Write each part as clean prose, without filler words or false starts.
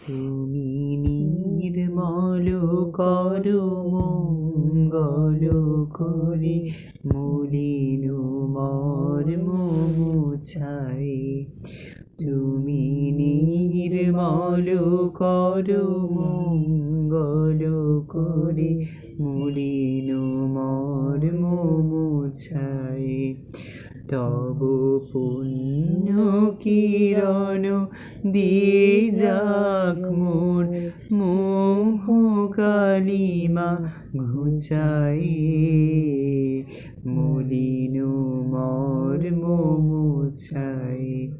তুমি নির্মল করো মঙ্গল করে মলিন মর্ম মুছাই। তুমি নির্মল করো মঙ্গল করে মলিন মর্ম মুছাই। তব পুণ্য কিরণ দিয়ে যাক মোর মোহ কালিমা ঘুচাই। মলিন মর্ম মুছাই।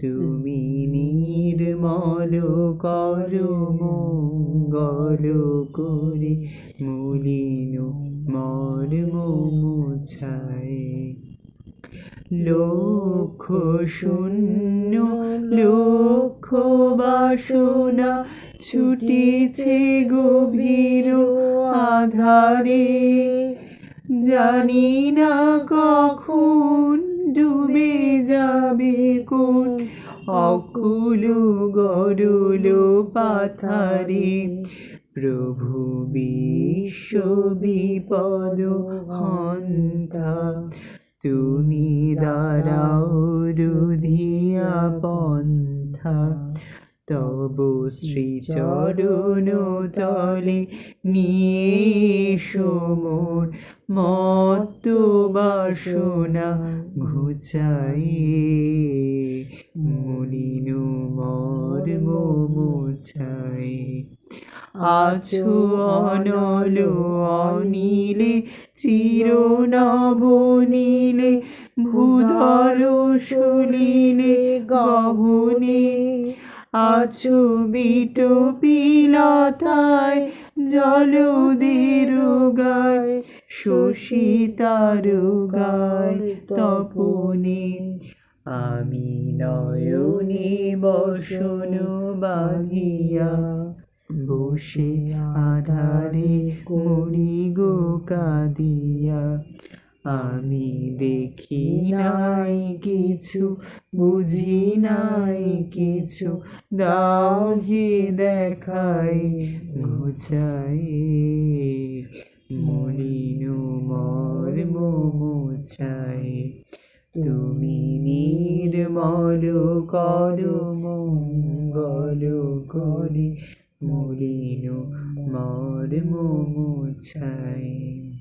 তুমি নির্মল করো মঙ্গল করে মলিন মর্ম মুছাই। লক্ষ শূন্য লক্ষ বাসনা ছুটিছে গভীর আধারে। জানি না কখন ডুবে যাবে কোন অকুল গরল পাথারে। প্রভু বিশ্ব বিপদ হন্তা, তুমি দাঁড়াও রুধিয়া পন্থা। তব শ্রীচরণ তলে নিয়ে এসো মোর মত্ত বাসনা ঘুচাই। মলিন মর্ম মুছাই। আছো অনল অনিলে চির নবনীলে ভূধর সলিলে গহনে। আছো বিটপিলতায় জলদের গায় শশীতার গায় তপনে। আমি নয়নে বসন বাঁধিয়া বসে আধারে মরি গো কাঁদিয়া। আমি দেখি নাই কিছু বুঝি নাই কিছু, দাও হে দেখাই ঘুচাই। মলিন মর্ম মুছাই। তুমি নির্মল করো মঙ্গল করে মলিন মর্ম মুছাই।